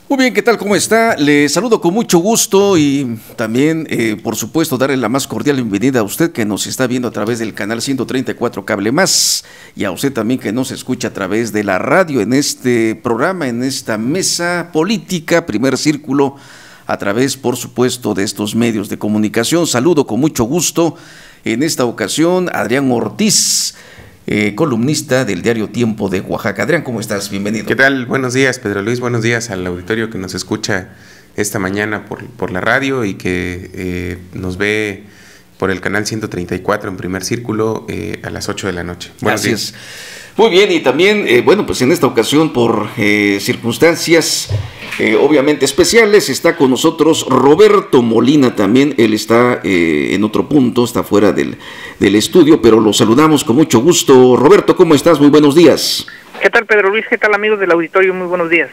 Muy bien, ¿qué tal? ¿Cómo está? Le saludo con mucho gusto y también, por supuesto, darle la más cordial bienvenida a usted que nos está viendo a través del canal 134 Cable Más y a usted también que nos escucha a través de la radio en este programa, en esta mesa política, Primer Círculo, a través, por supuesto, de estos medios de comunicación. Saludo con mucho gusto en esta ocasión a Adrián Ortiz, columnista del diario Tiempo de Oaxaca. Adrián, ¿cómo estás? Bienvenido. ¿Qué tal? Buenos días, Pedro Luis. Buenos días al auditorio que nos escucha esta mañana por la radio y que nos ve por el canal 134 en Primer Círculo a las 8 de la noche. Buenos días. Muy bien, y también, pues en esta ocasión por circunstancias obviamente especiales, está con nosotros Roberto Molina también. Él está en otro punto, está fuera del estudio, pero lo saludamos con mucho gusto. Roberto, ¿cómo estás? Muy buenos días. ¿Qué tal, Pedro Luis? ¿Qué tal, amigos del auditorio? Muy buenos días.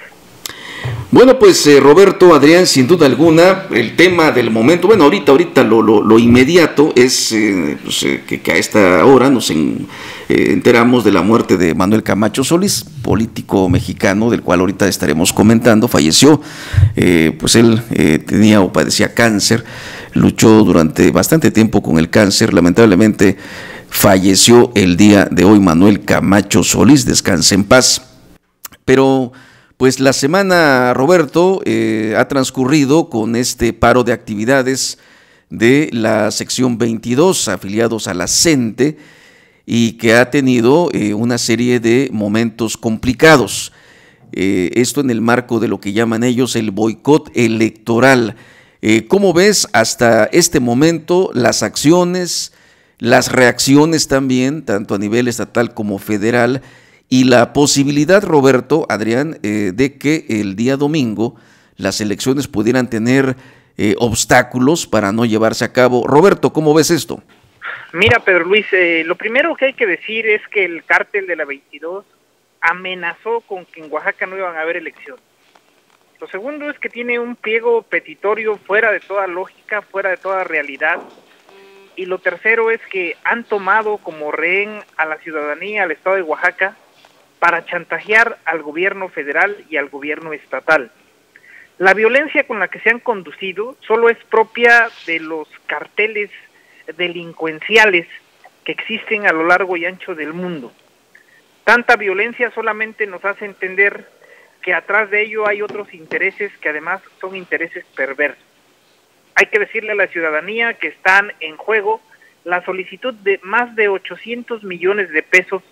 Bueno, pues Roberto, Adrián, sin duda alguna, el tema del momento, bueno, ahorita lo inmediato es que a esta hora nos enteramos de la muerte de Manuel Camacho Solís, político mexicano, del cual ahorita estaremos comentando. Falleció, pues él tenía o padecía cáncer, luchó durante bastante tiempo con el cáncer, lamentablemente falleció el día de hoy Manuel Camacho Solís, descanse en paz. Pero pues la semana, Roberto, ha transcurrido con este paro de actividades de la sección 22, afiliados a la CENTE, y que ha tenido una serie de momentos complicados. Esto en el marco de lo que llaman ellos el boicot electoral. ¿Cómo ves hasta este momento las acciones, las reacciones también, tanto a nivel estatal como federal, y la posibilidad, Roberto, Adrián, de que el día domingo las elecciones pudieran tener obstáculos para no llevarse a cabo? Roberto, ¿cómo ves esto? Mira, Pedro Luis, lo primero que hay que decir es que el cártel de la 22 amenazó con que en Oaxaca no iban a haber elecciones. Lo segundo es que tiene un pliego petitorio fuera de toda lógica, fuera de toda realidad. Y lo tercero es que han tomado como rehén a la ciudadanía, al estado de Oaxaca, para chantajear al gobierno federal y al gobierno estatal. La violencia con la que se han conducido solo es propia de los carteles delincuenciales que existen a lo largo y ancho del mundo. Tanta violencia solamente nos hace entender que atrás de ello hay otros intereses que además son intereses perversos. Hay que decirle a la ciudadanía que están en juego la solicitud de más de 800 millones de pesos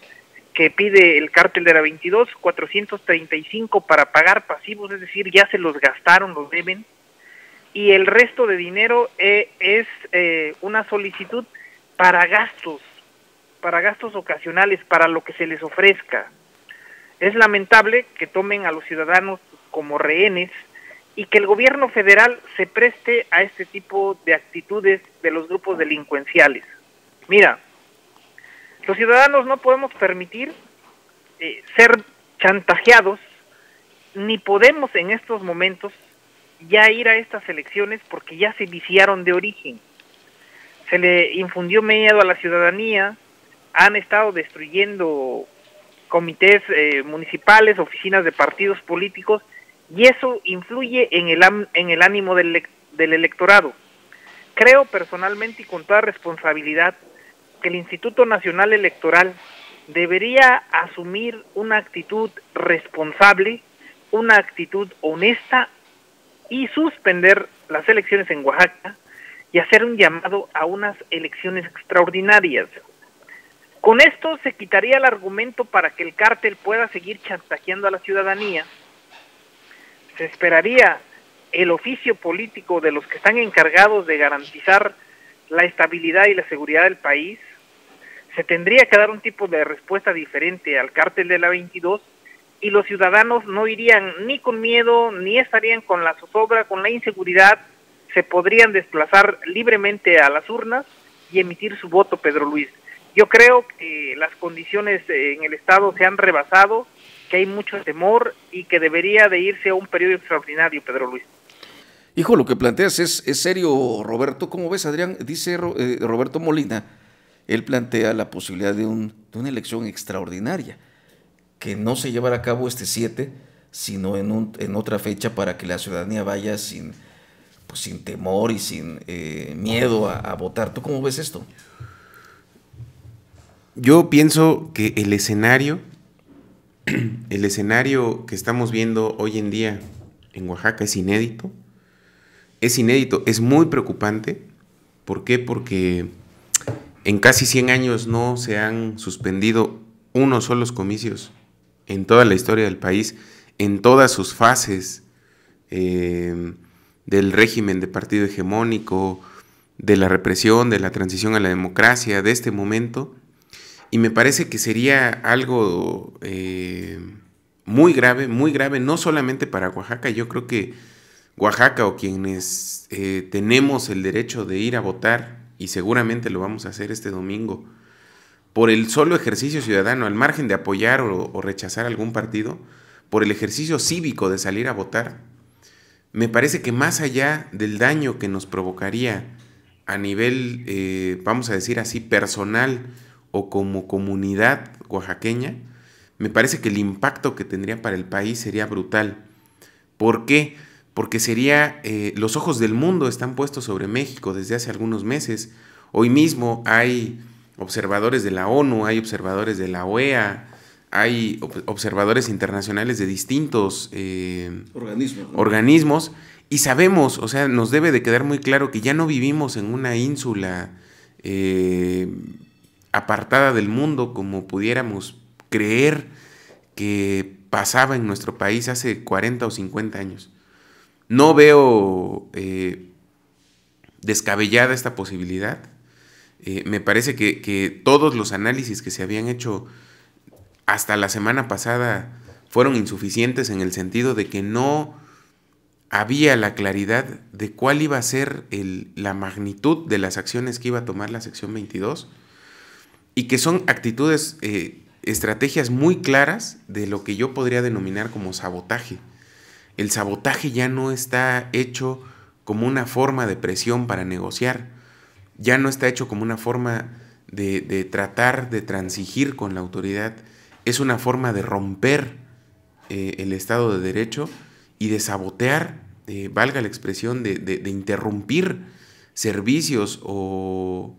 que pide el cártel de la 22, 435 para pagar pasivos, es decir, ya se los gastaron, los deben, y el resto de dinero es una solicitud para gastos ocasionales, para lo que se les ofrezca. Es lamentable que tomen a los ciudadanos como rehenes y que el gobierno federal se preste a este tipo de actitudes de los grupos delincuenciales. Mira, los ciudadanos no podemos permitir ser chantajeados, ni podemos en estos momentos ya ir a estas elecciones porque ya se viciaron de origen. Se le infundió miedo a la ciudadanía, han estado destruyendo comités municipales, oficinas de partidos políticos, y eso influye en el ánimo del electorado. Creo personalmente y con toda responsabilidad que el Instituto Nacional Electoral debería asumir una actitud responsable, una actitud honesta y suspender las elecciones en Oaxaca y hacer un llamado a unas elecciones extraordinarias. Con esto se quitaría el argumento para que el cártel pueda seguir chantajeando a la ciudadanía. Se esperaría el oficio político de los que están encargados de garantizar la estabilidad y la seguridad del país. Se tendría que dar un tipo de respuesta diferente al cártel de la 22 y los ciudadanos no irían ni con miedo, ni estarían con la zozobra, con la inseguridad. Se podrían desplazar libremente a las urnas y emitir su voto, Pedro Luis. Yo creo que las condiciones en el estado se han rebasado, que hay mucho temor y que debería de irse a un periodo extraordinario, Pedro Luis. Hijo, lo que planteas es serio, Roberto. ¿Cómo ves, Adrián? Dice Roberto Molina, él plantea la posibilidad de una elección extraordinaria, que no se llevará a cabo este 7, sino en otra fecha para que la ciudadanía vaya sin temor y sin miedo a votar. ¿Tú cómo ves esto? Yo pienso que el escenario que estamos viendo hoy en día en Oaxaca es inédito, es muy preocupante. ¿Por qué? Porque en casi 100 años no se han suspendido unos solos comicios en toda la historia del país, en todas sus fases, del régimen de partido hegemónico, de la represión, de la transición a la democracia, de este momento. Y me parece que sería algo muy grave, no solamente para Oaxaca. Yo creo que Oaxaca, o quienes tenemos el derecho de ir a votar, y seguramente lo vamos a hacer este domingo, por el solo ejercicio ciudadano, al margen de apoyar o rechazar algún partido, por el ejercicio cívico de salir a votar, me parece que más allá del daño que nos provocaría a nivel, vamos a decir así, personal o como comunidad oaxaqueña, me parece que el impacto que tendría para el país sería brutal. ¿Por qué? Porque sería, los ojos del mundo están puestos sobre México desde hace algunos meses. Hoy mismo hay observadores de la ONU, hay observadores de la OEA, hay observadores internacionales de distintos organismos, y sabemos, o sea, nos debe de quedar muy claro que ya no vivimos en una ínsula apartada del mundo como pudiéramos creer que pasaba en nuestro país hace 40 o 50 años. No veo descabellada esta posibilidad. Me parece que todos los análisis que se habían hecho hasta la semana pasada fueron insuficientes, en el sentido de que no había la claridad de cuál iba a ser la magnitud de las acciones que iba a tomar la sección 22, y que son actitudes, estrategias muy claras de lo que yo podría denominar como sabotaje. El sabotaje ya no está hecho como una forma de presión para negociar, ya no está hecho como una forma de tratar de transigir con la autoridad, es una forma de romper el Estado de Derecho y de sabotear, valga la expresión, de interrumpir servicios o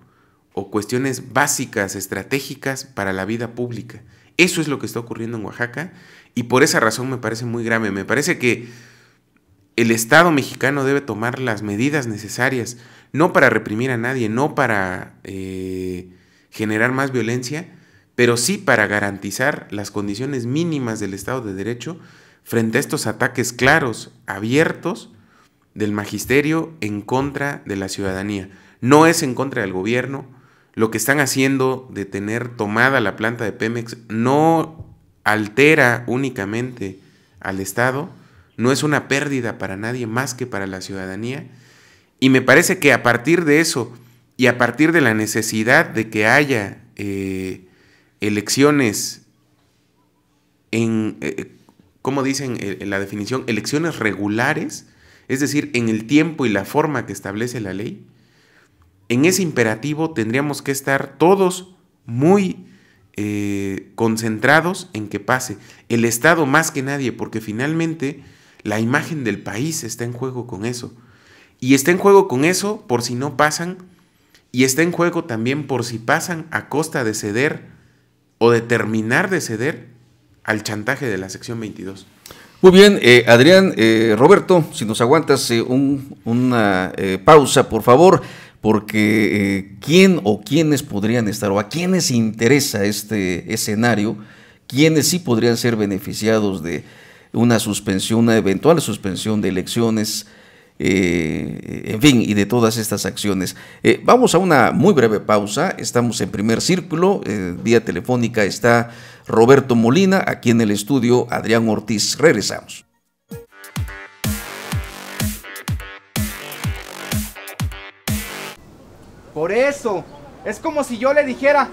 cuestiones básicas, estratégicas para la vida pública. Eso es lo que está ocurriendo en Oaxaca, y por esa razón me parece muy grave. Me parece que el Estado mexicano debe tomar las medidas necesarias, no para reprimir a nadie, no para generar más violencia, pero sí para garantizar las condiciones mínimas del Estado de Derecho frente a estos ataques claros, abiertos, del magisterio en contra de la ciudadanía. No es en contra del gobierno. Lo que están haciendo de tener tomada la planta de Pemex no altera únicamente al Estado, no es una pérdida para nadie más que para la ciudadanía, y me parece que a partir de eso y a partir de la necesidad de que haya elecciones como dicen en la definición, elecciones regulares, es decir, en el tiempo y la forma que establece la ley, en ese imperativo tendríamos que estar todos muy concentrados en que pase. El Estado más que nadie, porque finalmente la imagen del país está en juego con eso. Y está en juego con eso por si no pasan, y está en juego también por si pasan a costa de ceder o de terminar de ceder al chantaje de la sección 22. Muy bien, Adrián, Roberto, si nos aguantas una pausa, por favor, porque ¿quién o quiénes podrían estar, o a quiénes interesa este escenario? ¿Quiénes sí podrían ser beneficiados de una suspensión, una eventual suspensión de elecciones, en fin, y de todas estas acciones? Vamos a una muy breve pausa. Estamos en Primer Círculo, vía telefónica está Roberto Molina, aquí en el estudio Adrián Ortiz. Regresamos. Por eso, es como si yo le dijera: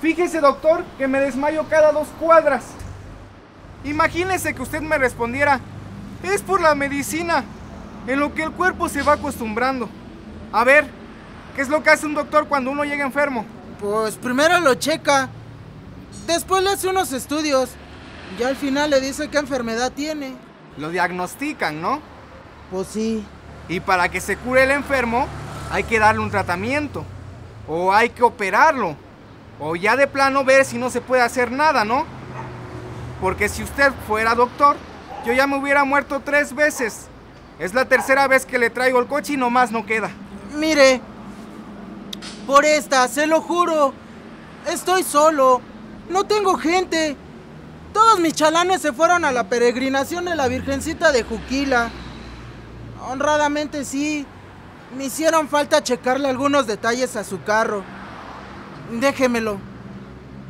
fíjese, doctor, que me desmayo cada 2 cuadras. Imagínese que usted me respondiera: es por la medicina, en lo que el cuerpo se va acostumbrando. A ver, ¿qué es lo que hace un doctor cuando uno llega enfermo? Pues primero lo checa, después le hace unos estudios y al final le dice qué enfermedad tiene. Lo diagnostican, ¿no? Pues sí. Y para que se cure el enfermo, hay que darle un tratamiento. O hay que operarlo. O ya de plano ver si no se puede hacer nada, ¿no? Porque si usted fuera doctor, yo ya me hubiera muerto 3 veces. Es la tercera vez que le traigo el coche y nomás no queda. Mire, por esta, se lo juro. Estoy solo. No tengo gente. Todos mis chalanes se fueron a la peregrinación de la Virgencita de Juquila. Honradamente sí. Me hicieron falta checarle algunos detalles a su carro. Déjemelo.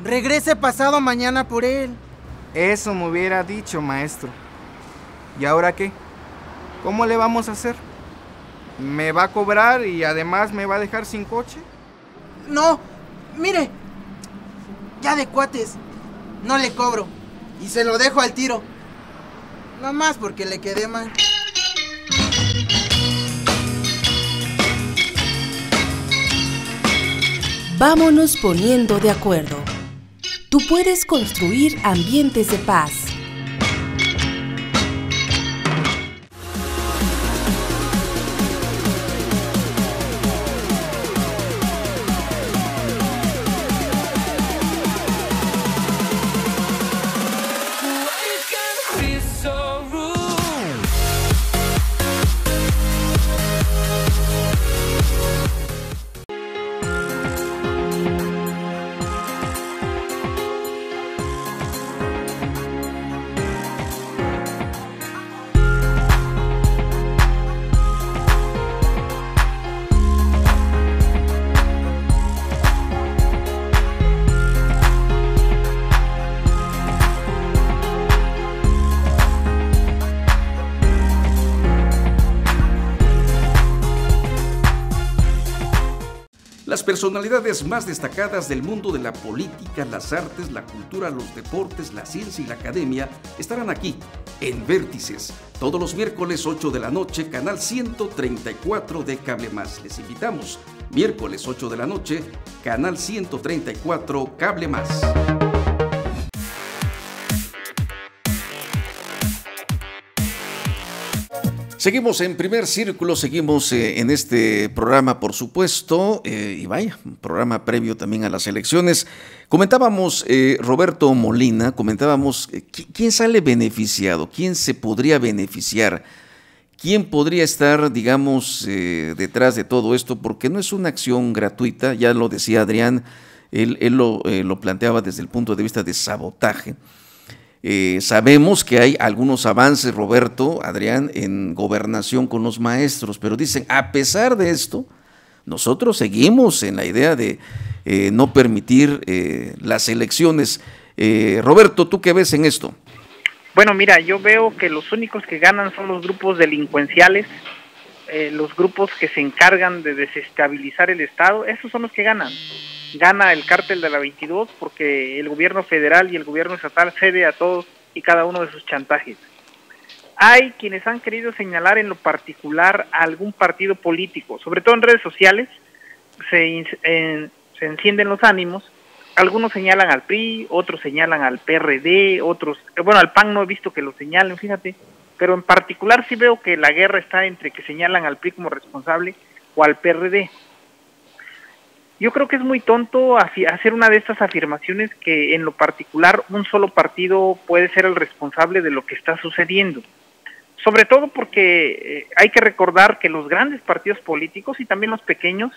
Regrese pasado mañana por él. Eso me hubiera dicho, maestro. ¿Y ahora qué? ¿Cómo le vamos a hacer? ¿Me va a cobrar y además me va a dejar sin coche? No, mire. Ya de cuates. No le cobro. Y se lo dejo al tiro. Nomás porque le quedé mal. Vámonos poniendo de acuerdo. Tú puedes construir ambientes de paz. Las personalidades más destacadas del mundo de la política, las artes, la cultura, los deportes, la ciencia y la academia estarán aquí, en Vértices, todos los miércoles 8 de la noche, canal 134 de Cable Más. Les invitamos, miércoles 8 de la noche, canal 134 Cable Más. Seguimos en Primer Círculo, seguimos en este programa, por supuesto, y vaya, un programa previo también a las elecciones. Comentábamos, Roberto Molina, ¿quién sale beneficiado? ¿Quién se podría beneficiar? ¿Quién podría estar, digamos, detrás de todo esto? Porque no es una acción gratuita, ya lo decía Adrián, él lo planteaba desde el punto de vista de sabotaje. Sabemos que hay algunos avances, Roberto, Adrián, en gobernación con los maestros, pero dicen, a pesar de esto, nosotros seguimos en la idea de no permitir las elecciones. Roberto, ¿tú qué ves en esto? Bueno, mira, yo veo que los únicos que ganan son los grupos delincuenciales, los grupos que se encargan de desestabilizar el Estado, esos son los que ganan. Gana el cártel de la 22 porque el gobierno federal y el gobierno estatal cede a todos y cada uno de sus chantajes. Hay quienes han querido señalar en lo particular a algún partido político, sobre todo en redes sociales, se encienden los ánimos. Algunos señalan al PRI, otros señalan al PRD, otros, bueno, al PAN no he visto que lo señalen, fíjate, pero en particular sí veo que la guerra está entre que señalan al PRI como responsable o al PRD. Yo creo que es muy tonto hacer una de estas afirmaciones que en lo particular un solo partido puede ser el responsable de lo que está sucediendo. Sobre todo porque hay que recordar que los grandes partidos políticos y también los pequeños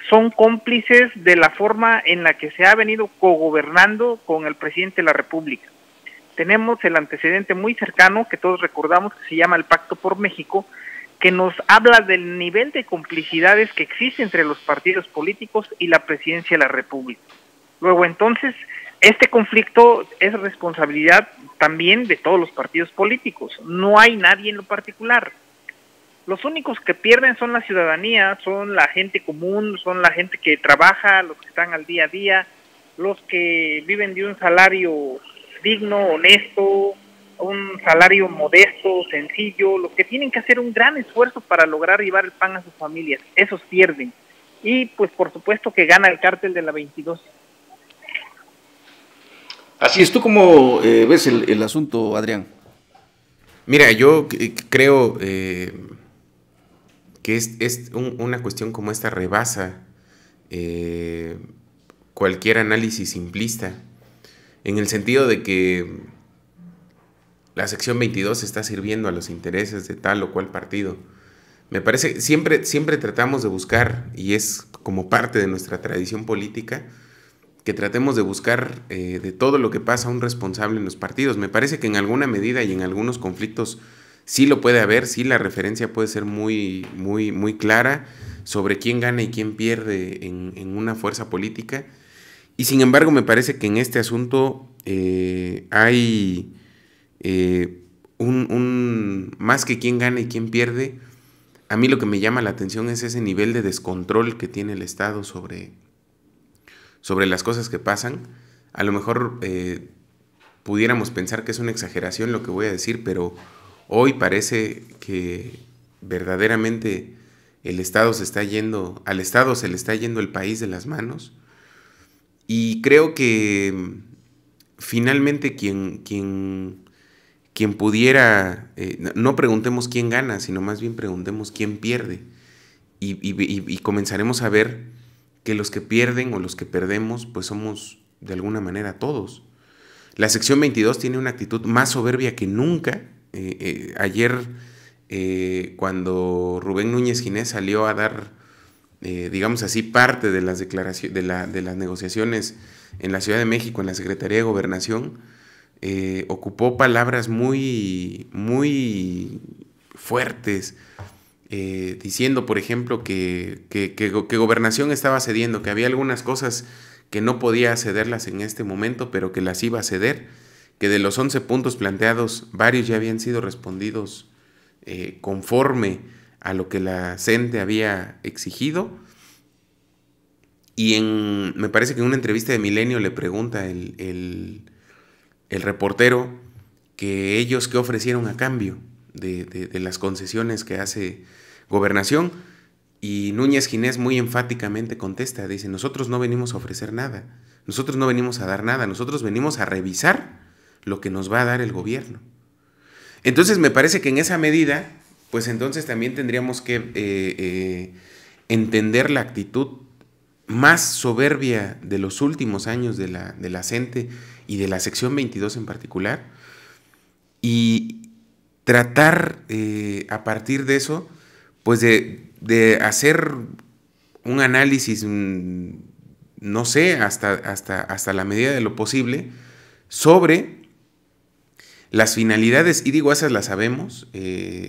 son cómplices de la forma en la que se ha venido cogobernando con el presidente de la República. Tenemos el antecedente muy cercano que todos recordamos que se llama el Pacto por México, que nos habla del nivel de complicidades que existe entre los partidos políticos y la presidencia de la República. Luego, entonces, este conflicto es responsabilidad también de todos los partidos políticos, no hay nadie en lo particular. Los únicos que pierden son la ciudadanía, son la gente común, son la gente que trabaja, los que están al día a día, los que viven de un salario digno, honesto, un salario modesto, sencillo, los que tienen que hacer un gran esfuerzo para lograr llevar el pan a sus familias, esos pierden. Y pues por supuesto que gana el cártel de la 22. Así es, ¿tú cómo ves el asunto, Adrián? Mira, yo creo que una cuestión como esta rebasa cualquier análisis simplista, en el sentido de que la sección 22 está sirviendo a los intereses de tal o cual partido. Me parece, siempre tratamos de buscar, y es como parte de nuestra tradición política, que tratemos de buscar de todo lo que pasa un responsable en los partidos. Me parece que en alguna medida y en algunos conflictos sí lo puede haber, sí la referencia puede ser muy, muy, muy clara sobre quién gana y quién pierde en una fuerza política. Y sin embargo me parece que en este asunto hay más que quién gana y quién pierde. A mí lo que me llama la atención es ese nivel de descontrol que tiene el Estado sobre las cosas que pasan. A lo mejor pudiéramos pensar que es una exageración lo que voy a decir, pero hoy parece que verdaderamente al Estado se le está yendo el país de las manos. Y creo que finalmente quien pudiera, no preguntemos quién gana, sino más bien preguntemos quién pierde. Y comenzaremos a ver que los que pierden o los que perdemos, pues somos de alguna manera todos. La sección 22 tiene una actitud más soberbia que nunca. Ayer, cuando Rubén Núñez Ginés salió a dar, digamos así, parte de las declaraciones, de las negociaciones en la Ciudad de México, en la Secretaría de Gobernación, ocupó palabras muy, muy fuertes, diciendo, por ejemplo, que Gobernación estaba cediendo, que había algunas cosas que no podía cederlas en este momento, pero que las iba a ceder, que de los 11 puntos planteados, varios ya habían sido respondidos conforme a lo que la CENTE había exigido. Y me parece que en una entrevista de Milenio le pregunta el reportero que ellos qué ofrecieron a cambio de las concesiones que hace Gobernación, y Núñez Ginés muy enfáticamente contesta, dice: nosotros no venimos a ofrecer nada, nosotros no venimos a dar nada, nosotros venimos a revisar lo que nos va a dar el gobierno. Entonces me parece que en esa medida, pues entonces también tendríamos que entender la actitud más soberbia de los últimos años de la CENTE y de la sección 22 en particular, y tratar a partir de eso, pues de hacer un análisis, no sé, hasta la medida de lo posible, sobre las finalidades, y digo, esas las sabemos,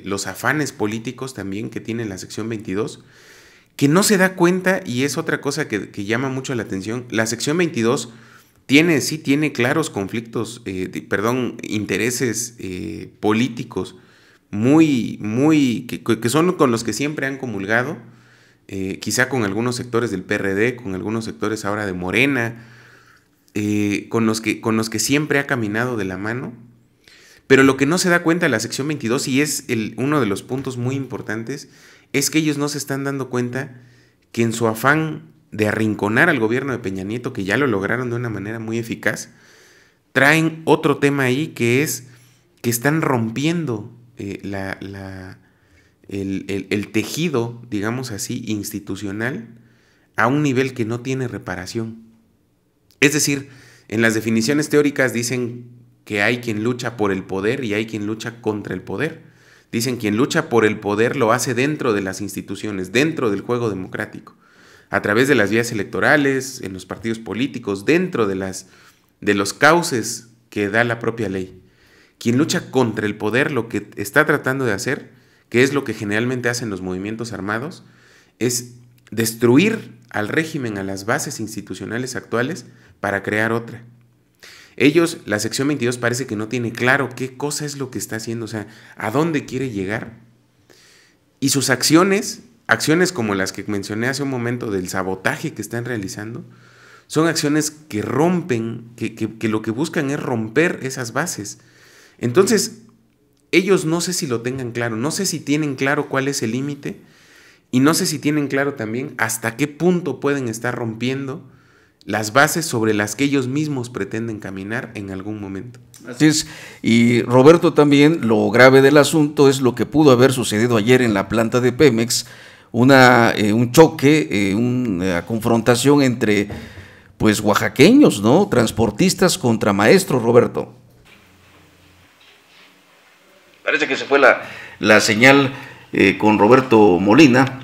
los afanes políticos también que tiene la sección 22, que no se da cuenta, y es otra cosa que llama mucho la atención. La sección 22 tiene claros conflictos, intereses políticos muy que son con los que siempre han comulgado, quizá con algunos sectores del PRD, con algunos sectores ahora de Morena, con los que siempre ha caminado de la mano. Pero lo que no se da cuenta la sección 22, y es uno de los puntos muy importantes, es que ellos no se están dando cuenta que en su afán de arrinconar al gobierno de Peña Nieto, que ya lo lograron de una manera muy eficaz, traen otro tema ahí, que es que están rompiendo el tejido, digamos así, institucional, a un nivel que no tiene reparación. Es decir, en las definiciones teóricas dicen que hay quien lucha por el poder y hay quien lucha contra el poder. Dicen quien lucha por el poder lo hace dentro de las instituciones, dentro del juego democrático, a través de las vías electorales, en los partidos políticos, dentro de los cauces que da la propia ley. Quien lucha contra el poder, lo que está tratando de hacer, que es lo que generalmente hacen los movimientos armados, es destruir al régimen, a las bases institucionales actuales, para crear otra. Ellos, la sección 22 parece que no tiene claro qué cosa es lo que está haciendo, o sea, a dónde quiere llegar. Y sus acciones como las que mencioné hace un momento del sabotaje que están realizando, son acciones que rompen, que lo que buscan es romper esas bases. Entonces, ellos no sé si lo tengan claro, no sé si tienen claro cuál es el límite, y no sé si tienen claro también hasta qué punto pueden estar rompiendo las bases sobre las que ellos mismos pretenden caminar en algún momento. Así es, y Roberto, también lo grave del asunto es lo que pudo haber sucedido ayer en la planta de Pemex, un choque, una confrontación entre pues oaxaqueños, ¿no? Transportistas contra maestros, Roberto. Parece que se fue la señal con Roberto Molina.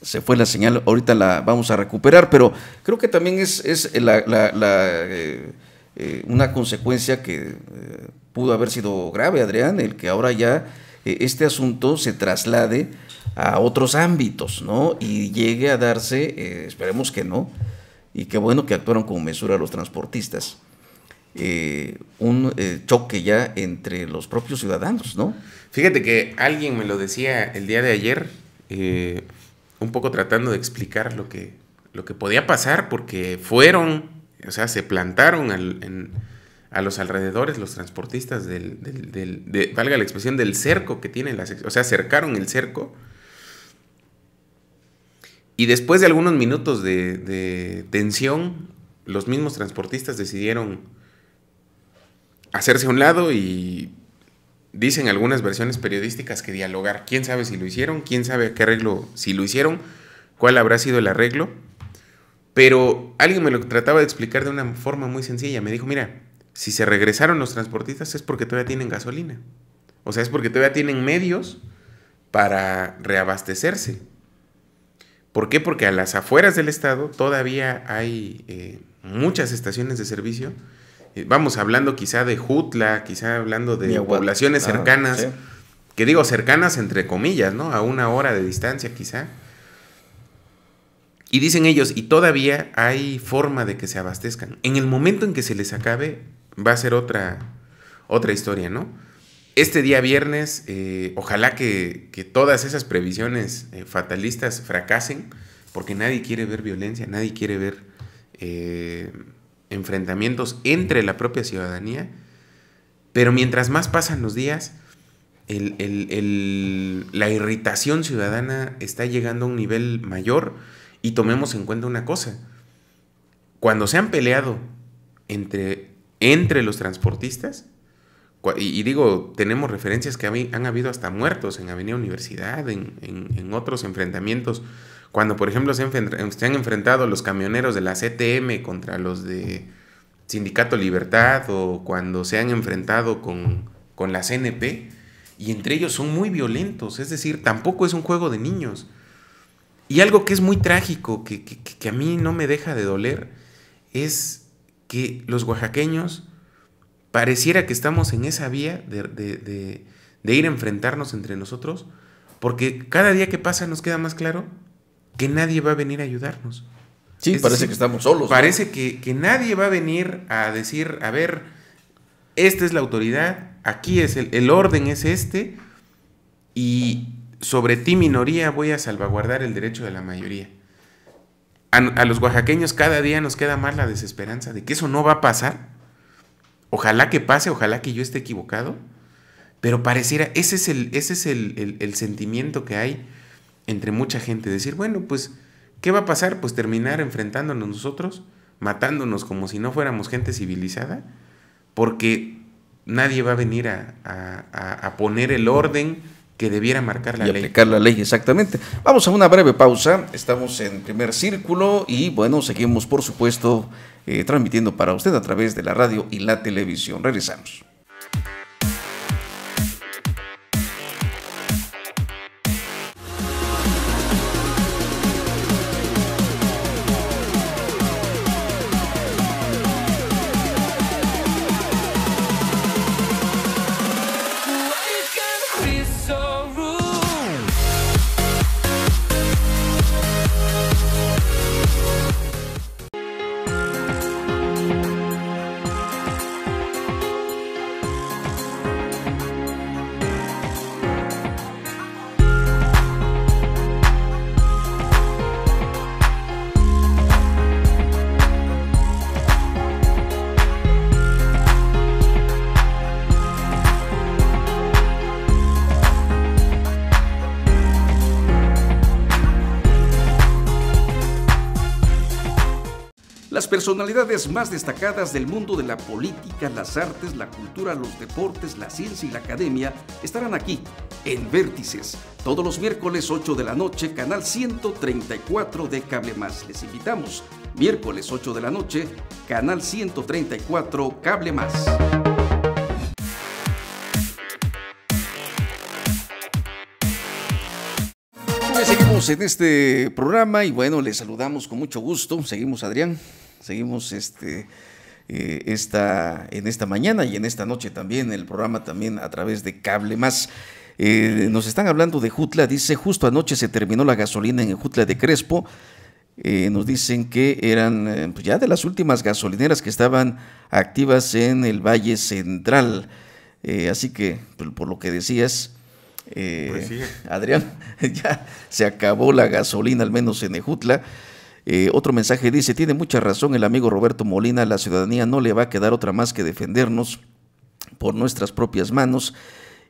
Se fue la señal, ahorita la vamos a recuperar, pero creo que también es una consecuencia que pudo haber sido grave, Adrián, el que ahora ya este asunto se traslade a otros ámbitos, ¿no? Y llegue a darse, esperemos que no, y qué bueno que actuaron con mesura los transportistas, un choque ya entre los propios ciudadanos, ¿no? Fíjate que alguien me lo decía el día de ayer, un poco tratando de explicar lo que podía pasar, porque se plantaron a los alrededores los transportistas valga la expresión, del cerco que tiene, cercaron el cerco, y después de algunos minutos de tensión, los mismos transportistas decidieron hacerse a un lado y dicen algunas versiones periodísticas que dialogar. ¿Quién sabe si lo hicieron? ¿Quién sabe qué arreglo, si lo hicieron? ¿Cuál habrá sido el arreglo? Pero alguien me lo trataba de explicar de una forma muy sencilla. Me dijo, mira, si se regresaron los transportistas es porque todavía tienen gasolina. O sea, es porque todavía tienen medios para reabastecerse. ¿Por qué? Porque a las afueras del estado todavía hay muchas estaciones de servicio. Vamos hablando quizá de Jutla, quizá hablando de poblaciones cercanas, sí, que digo cercanas entre comillas, ¿no? A 1 hora de distancia quizá. Y dicen ellos, y todavía hay forma de que se abastezcan. En el momento en que se les acabe, va a ser otra historia, ¿no? Este día viernes, ojalá que todas esas previsiones fatalistas fracasen, porque nadie quiere ver violencia, nadie quiere ver enfrentamientos entre la propia ciudadanía, pero mientras más pasan los días, la irritación ciudadana está llegando a un nivel mayor. Y tomemos en cuenta una cosa: cuando se han peleado entre los transportistas, y digo, tenemos referencias que han habido hasta muertos en Avenida Universidad, en otros enfrentamientos, cuando por ejemplo se han enfrentado los camioneros de la CTM contra los de Sindicato Libertad, o cuando se han enfrentado con la CNP, y entre ellos son muy violentos, es decir, tampoco es un juego de niños. Y algo que es muy trágico, que a mí no me deja de doler, es que los oaxaqueños pareciera que estamos en esa vía de ir a enfrentarnos entre nosotros, porque cada día que pasa nos queda más claro que nadie va a venir a ayudarnos. Sí, parece que estamos solos. Parece, ¿no?, que nadie va a venir a decir, a ver, esta es la autoridad, aquí es el orden es este, y sobre ti, minoría, voy a salvaguardar el derecho de la mayoría. A los oaxaqueños cada día nos queda más la desesperanza de que eso no va a pasar. Ojalá que pase, ojalá que yo esté equivocado, pero pareciera, ese es el sentimiento que hay entre mucha gente. Decir, bueno, pues, ¿qué va a pasar? Pues terminar enfrentándonos nosotros, matándonos como si no fuéramos gente civilizada, porque nadie va a venir a poner el orden que debiera marcar la ley. Y aplicar la ley, exactamente. Vamos a una breve pausa, estamos en Primer Círculo y bueno, seguimos por supuesto transmitiendo para usted a través de la radio y la televisión. Regresamos. personalidades más destacadas del mundo de la política, las artes, la cultura, los deportes, la ciencia y la academia estarán aquí en Vértices, todos los miércoles 8 de la noche, canal 134 de Cable Más. Les invitamos, miércoles 8 de la noche, canal 134 Cable Más. Seguimos en este programa y bueno, les saludamos con mucho gusto. Seguimos, Adrián, seguimos en esta mañana y en esta noche también, el programa también a través de Cable Más. Nos están hablando de Jutla, dice, justo anoche se terminó la gasolina en el Jutla de Crespo. Nos dicen que eran pues ya de las últimas gasolineras que estaban activas en el Valle Central. Así que, por lo que decías, pues sí, Adrián, ya se acabó la gasolina, al menos en Ejutla. Otro mensaje dice, tiene mucha razón el amigo Roberto Molina, la ciudadanía no le va a quedar otra más que defendernos por nuestras propias manos,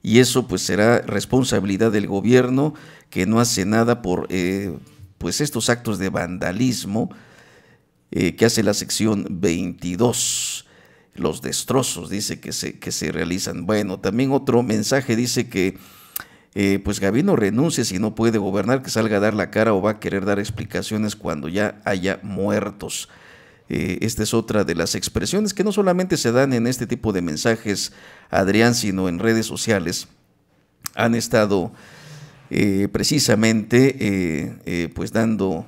y eso pues será responsabilidad del gobierno, que no hace nada por pues estos actos de vandalismo que hace la sección 22. Los destrozos, dice, que se realizan. Bueno, también otro mensaje dice que pues Gabino renuncia si no puede gobernar, que salga a dar la cara o va a querer dar explicaciones cuando ya haya muertos. Esta es otra de las expresiones que no solamente se dan en este tipo de mensajes, Adrián, sino en redes sociales. Han estado precisamente pues dando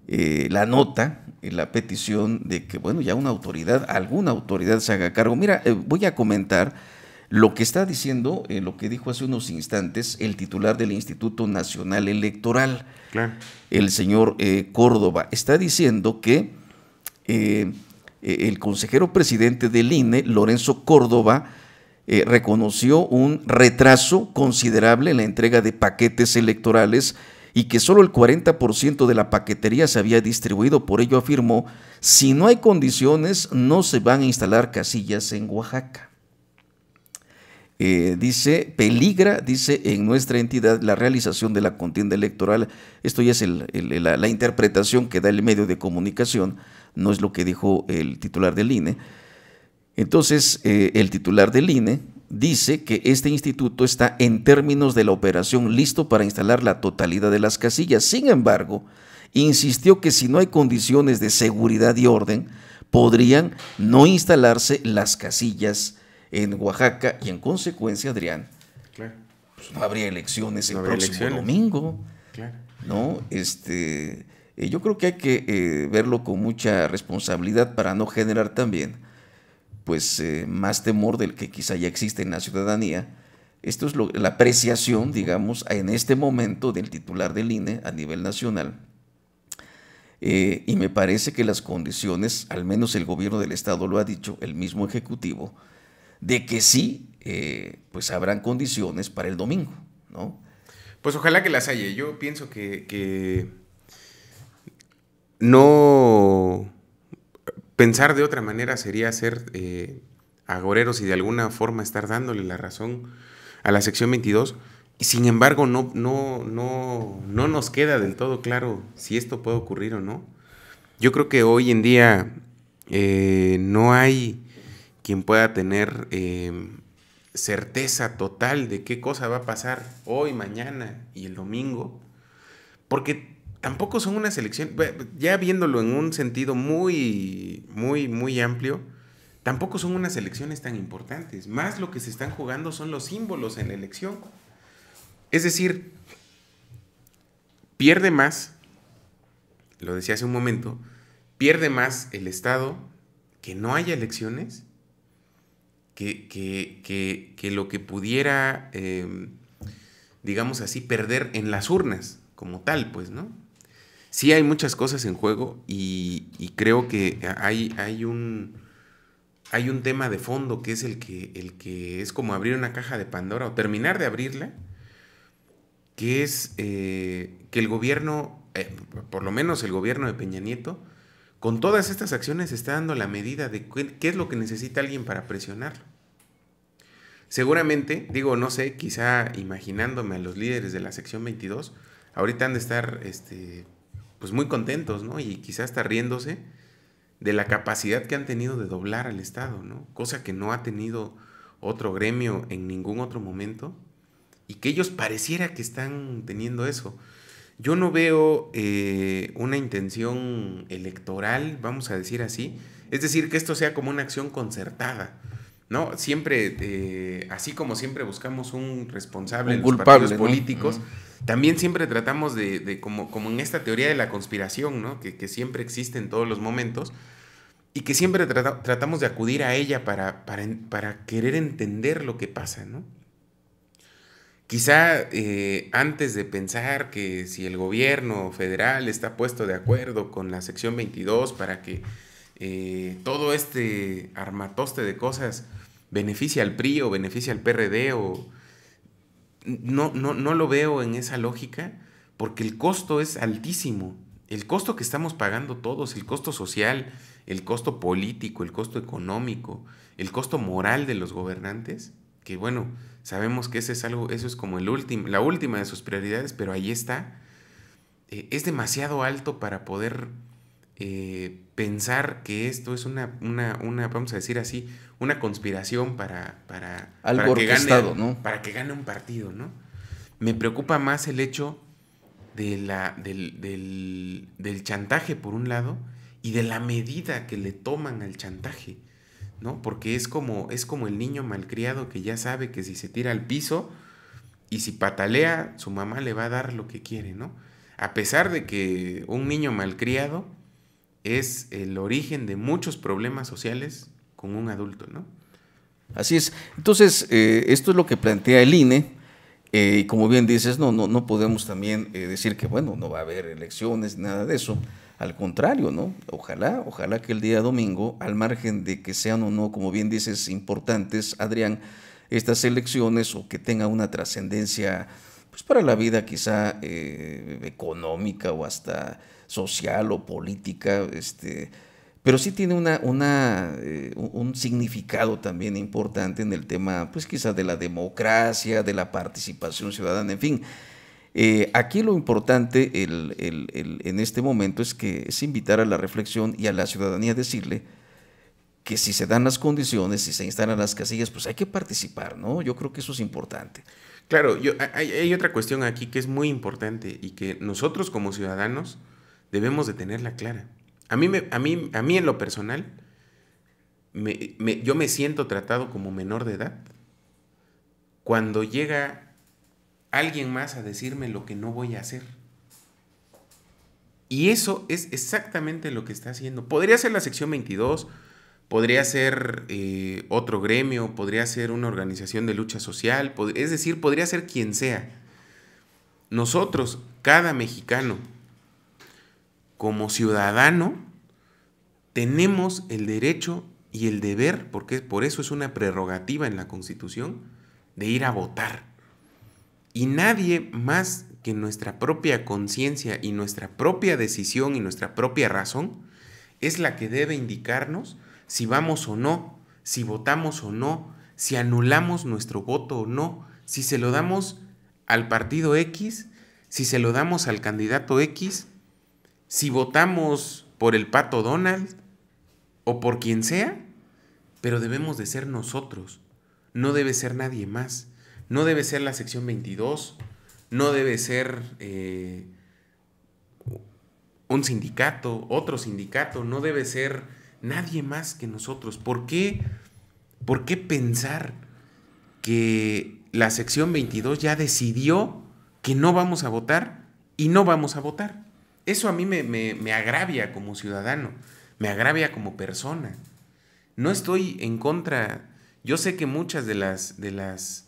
la nota, la petición de que bueno, ya alguna autoridad se haga cargo. Mira, voy a comentar lo que está diciendo, lo que dijo hace unos instantes el titular del Instituto Nacional Electoral, claro, el señor Córdoba. Está diciendo que el consejero presidente del INE, Lorenzo Córdoba, reconoció un retraso considerable en la entrega de paquetes electorales y que solo el 40% de la paquetería se había distribuido. Por ello afirmó, si no hay condiciones, no se van a instalar casillas en Oaxaca. Dice, peligra, dice, en nuestra entidad la realización de la contienda electoral. Esto ya es la interpretación que da el medio de comunicación, no es lo que dijo el titular del INE. Entonces, el titular del INE dice que este instituto está en términos de la operación listo para instalar la totalidad de las casillas. Sin embargo, insistió que si no hay condiciones de seguridad y orden, podrían no instalarse las casillas en Oaxaca y en consecuencia, Adrián, claro, pues no habría elecciones el próximo domingo. Claro. ¿No? Yo creo que hay que verlo con mucha responsabilidad para no generar también pues más temor del que quizá ya existe en la ciudadanía. Esto es la apreciación, digamos, en este momento del titular del INE a nivel nacional. Y me parece que las condiciones, al menos el gobierno del estado lo ha dicho, el mismo ejecutivo, de que sí, pues habrán condiciones para el domingo, ¿no? Pues ojalá que las haya. Yo pienso que no pensar de otra manera sería ser agoreros y de alguna forma estar dándole la razón a la sección 22. Y sin embargo, no nos queda del todo claro si esto puede ocurrir o no. Yo creo que hoy en día no hay quien pueda tener certeza total de qué cosa va a pasar hoy, mañana y el domingo, porque tampoco son unas elecciones, ya viéndolo en un sentido muy, muy, muy amplio, tampoco son unas elecciones tan importantes. Más lo que se están jugando son los símbolos en la elección. Es decir, pierde más, lo decía hace un momento, pierde más el Estado que no haya elecciones que lo que pudiera, digamos así, perder en las urnas como tal, pues, ¿no? Sí hay muchas cosas en juego y creo que hay un tema de fondo que es el que es como abrir una caja de Pandora o terminar de abrirla, que es que el gobierno, por lo menos el gobierno de Peña Nieto, con todas estas acciones está dando la medida de qué es lo que necesita alguien para presionarlo. Seguramente, digo, no sé, quizá imaginándome a los líderes de la sección 22, ahorita han de estar pues muy contentos, ¿no? Y quizá hasta riéndose de la capacidad que han tenido de doblar al Estado, ¿no? Cosa que no ha tenido otro gremio en ningún otro momento, y que ellos pareciera que están teniendo eso. Yo no veo una intención electoral, vamos a decir así, es decir, que esto sea como una acción concertada, ¿no? Siempre, así como siempre buscamos un responsable en los partidos políticos, también siempre tratamos de como en esta teoría de la conspiración, ¿no? Que siempre existe en todos los momentos, y que siempre tratamos de acudir a ella para querer entender lo que pasa, ¿no? Quizá antes de pensar que si el gobierno federal está puesto de acuerdo con la sección 22 para que todo este armatoste de cosas beneficie al PRI o beneficie al PRD, no lo veo en esa lógica, porque el costo es altísimo. El costo que estamos pagando todos, el costo social, el costo político, el costo económico, el costo moral de los gobernantes, que bueno, sabemos que eso es como la última de sus prioridades, pero ahí está. Es demasiado alto para poder pensar que esto es una, vamos a decir así, una conspiración para que gane un partido, ¿no? Me preocupa más el hecho del chantaje, por un lado, y de la medida que le toman al chantaje, ¿no? Porque es como el niño malcriado que ya sabe que si se tira al piso y si patalea, su mamá le va a dar lo que quiere, ¿no? A pesar de que un niño malcriado es el origen de muchos problemas sociales con un adulto, ¿no? Así es. Entonces, esto es lo que plantea el INE, y como bien dices, no podemos también decir que, bueno, no va a haber elecciones, nada de eso. Al contrario, ¿no? Ojalá que el día domingo, al margen de que sean o no, como bien dices, importantes, Adrián, estas elecciones, o que tengan una trascendencia pues para la vida quizá económica o hasta social o política, pero sí tiene un significado también importante en el tema, pues quizá de la democracia, de la participación ciudadana, en fin. Aquí lo importante en este momento es invitar a la reflexión y a la ciudadanía a decirle que si se dan las condiciones, si se instalan las casillas, pues hay que participar, ¿no? Yo creo que eso es importante. Claro, hay otra cuestión aquí que es muy importante y que nosotros como ciudadanos debemos de tenerla clara. A mí en lo personal, yo me siento tratado como menor de edad cuando llega alguien más a decirme lo que no voy a hacer. Y eso es exactamente lo que está haciendo. Podría ser la sección 22, podría ser otro gremio, podría ser una organización de lucha social, es decir, podría ser quien sea. Nosotros, cada mexicano, como ciudadano, tenemos el derecho y el deber, porque por eso es una prerrogativa en la Constitución, de ir a votar. Y nadie más que nuestra propia conciencia y nuestra propia decisión y nuestra propia razón es la que debe indicarnos si vamos o no, si votamos o no, si anulamos nuestro voto o no, si se lo damos al partido X, si se lo damos al candidato X, si votamos por el Pato Donald o por quien sea, pero debemos de ser nosotros, no debe ser nadie más. No debe ser la sección 22, no debe ser un sindicato, otro sindicato, no debe ser nadie más que nosotros. ¿Por qué pensar que la sección 22 ya decidió que no vamos a votar y no vamos a votar? Eso a mí me agravia como ciudadano, me agravia como persona. No estoy en contra. Yo sé que muchas de las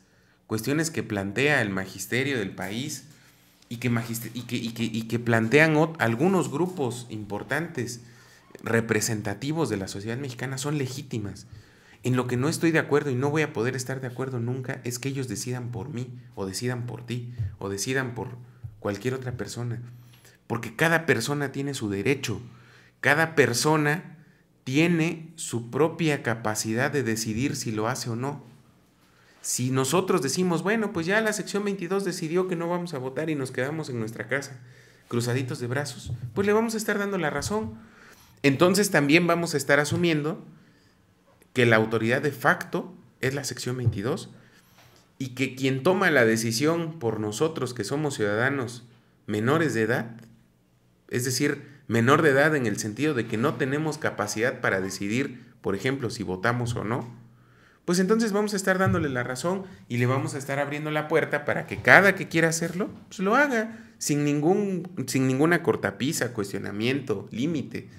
cuestiones que plantea el magisterio del país y que plantean algunos grupos importantes representativos de la sociedad mexicana son legítimas. En lo que no estoy de acuerdo y no voy a poder estar de acuerdo nunca es que ellos decidan por mí, o decidan por ti, o decidan por cualquier otra persona. Porque cada persona tiene su derecho, cada persona tiene su propia capacidad de decidir si lo hace o no. Si nosotros decimos, bueno, pues ya la sección 22 decidió que no vamos a votar y nos quedamos en nuestra casa cruzaditos de brazos, pues le vamos a estar dando la razón. entonces también vamos a estar asumiendo que la autoridad de facto es la sección 22 y que quien toma la decisión por nosotros, que somos ciudadanos menores de edad, es decir, menor de edad en el sentido de que no tenemos capacidad para decidir, por ejemplo, si votamos o no, pues entonces vamos a estar dándole la razón y le vamos a estar abriendo la puerta para que cada que quiera hacerlo, pues lo haga, sin ninguna cortapisa, cuestionamiento, límite.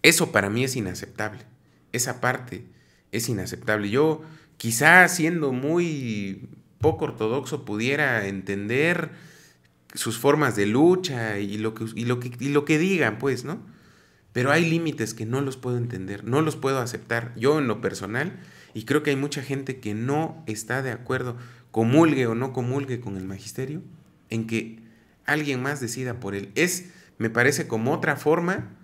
Eso para mí es inaceptable. Esa parte es inaceptable. Yo, quizá siendo muy poco ortodoxo, pudiera entender sus formas de lucha y lo que digan, pues, ¿no? Pero hay límites que no los puedo entender, no los puedo aceptar. Yo en lo personal, y creo que hay mucha gente que no está de acuerdo, comulgue o no comulgue con el magisterio, en que alguien más decida por él. Me parece como otra forma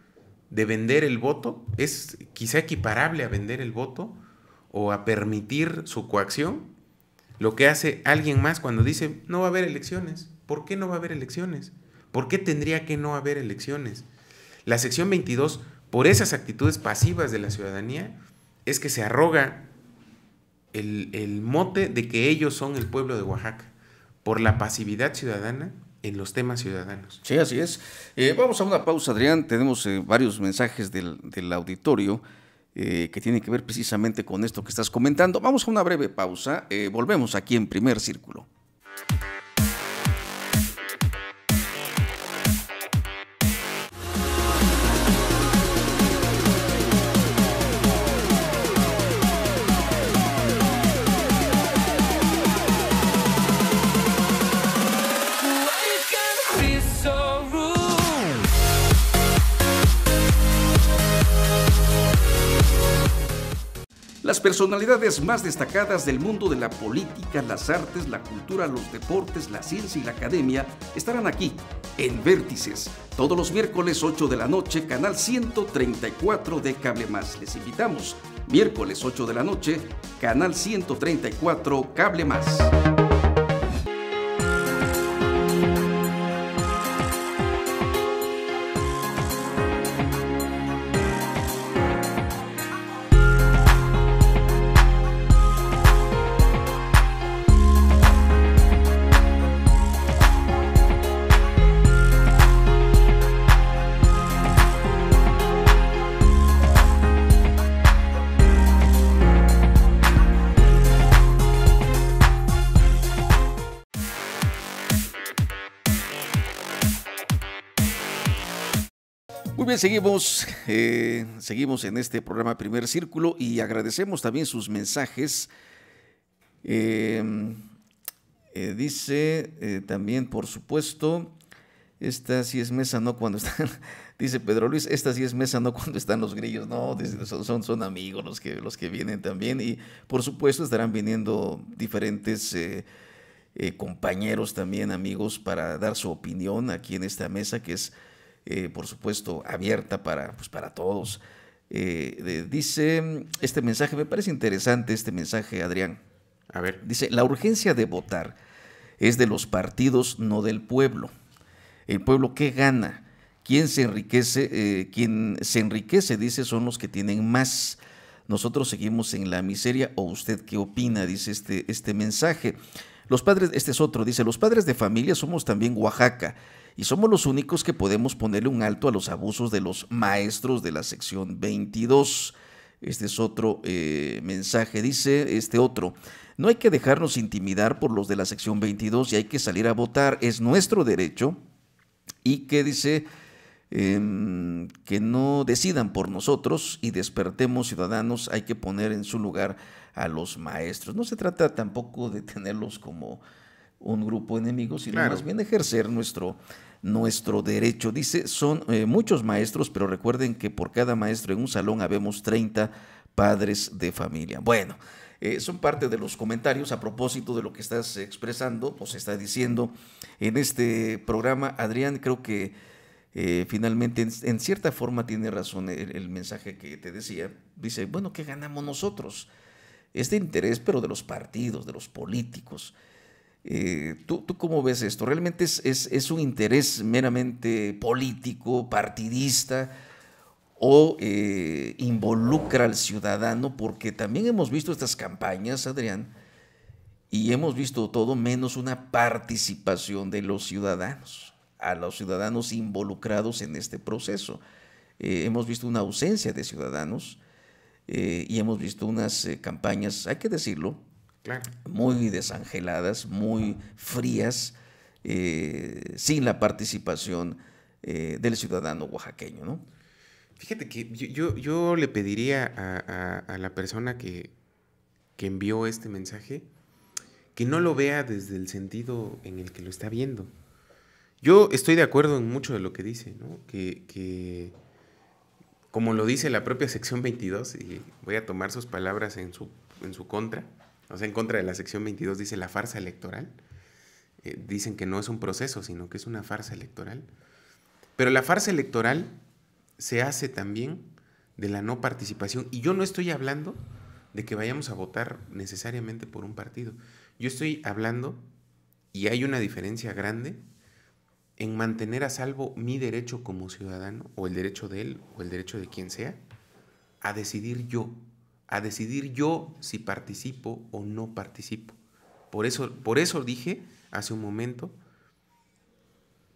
de vender el voto, es quizá equiparable a vender el voto o a permitir su coacción, lo que hace alguien más cuando dice no va a haber elecciones. ¿Por qué no va a haber elecciones? ¿Por qué tendría que no haber elecciones? La sección 22, por esas actitudes pasivas de la ciudadanía, es que se arroga el mote de que ellos son el pueblo de Oaxaca, por la pasividad ciudadana en los temas ciudadanos. Sí, así es. Vamos a una pausa, Adrián. Tenemos varios mensajes del auditorio que tienen que ver precisamente con esto que estás comentando. Vamos a una breve pausa. Volvemos aquí en Primer Círculo. Las personalidades más destacadas del mundo de la política, las artes, la cultura, los deportes, la ciencia y la academia estarán aquí, en Vértices, todos los miércoles 8 de la noche, canal 134 de Cable Más. Les invitamos, miércoles 8 de la noche, canal 134 Cable Más. Muy bien, seguimos en este programa Primer Círculo y agradecemos también sus mensajes. Dice también, por supuesto, esta sí es mesa, no cuando están, dice Pedro Luis, esta sí es mesa, no cuando están los grillos, no, son amigos los que vienen también y por supuesto estarán viniendo diferentes compañeros también, amigos, para dar su opinión aquí en esta mesa que es por supuesto, abierta para todos. Dice este mensaje, me parece interesante este mensaje, Adrián. A ver. Dice, la urgencia de votar es de los partidos, no del pueblo. El pueblo, ¿qué gana? Quien se enriquece, dice, son los que tienen más. Nosotros seguimos en la miseria, ¿o usted qué opina? Dice este mensaje. Los padres, este es otro, dice, los padres de familia somos también Oaxaca y somos los únicos que podemos ponerle un alto a los abusos de los maestros de la sección 22. Este es otro mensaje, dice este otro, no hay que dejarnos intimidar por los de la sección 22 y hay que salir a votar, es nuestro derecho y que dice que no decidan por nosotros y despertemos ciudadanos, hay que poner en su lugar a los maestros. No se trata tampoco de tenerlos como un grupo enemigo, sino más bien ejercer nuestro derecho. Dice, son muchos maestros, pero recuerden que por cada maestro en un salón habemos 30 padres de familia. Bueno, son parte de los comentarios a propósito de lo que estás expresando, o se está diciendo en este programa. Adrián, creo que finalmente en cierta forma tiene razón el mensaje que te decía. Dice, bueno, ¿qué ganamos nosotros? Este interés, pero de los partidos, de los políticos. ¿Tú cómo ves esto? ¿Realmente es un interés meramente político, partidista, o involucra al ciudadano, porque también hemos visto estas campañas, Adrián, y hemos visto todo menos una participación de los ciudadanos, a los ciudadanos involucrados en este proceso. Hemos visto una ausencia de ciudadanos y hemos visto unas campañas, hay que decirlo, Claro. muy desangeladas, muy frías, sin la participación del ciudadano oaxaqueño, ¿no? Fíjate que yo le pediría a la persona que envió este mensaje que no lo vea desde el sentido en el que lo está viendo. Yo estoy de acuerdo en mucho de lo que dice, ¿no? Que como lo dice la propia sección 22, y voy a tomar sus palabras en su contra, o sea, en contra de la sección 22, dice la farsa electoral. Dicen que no es un proceso, sino que es una farsa electoral. Pero la farsa electoral se hace también de la no participación. Y yo no estoy hablando de que vayamos a votar necesariamente por un partido. Yo estoy hablando, y hay una diferencia grande, en mantener a salvo mi derecho como ciudadano, o el derecho de él, o el derecho de quien sea, a decidir yo si participo o no participo. Por eso dije hace un momento,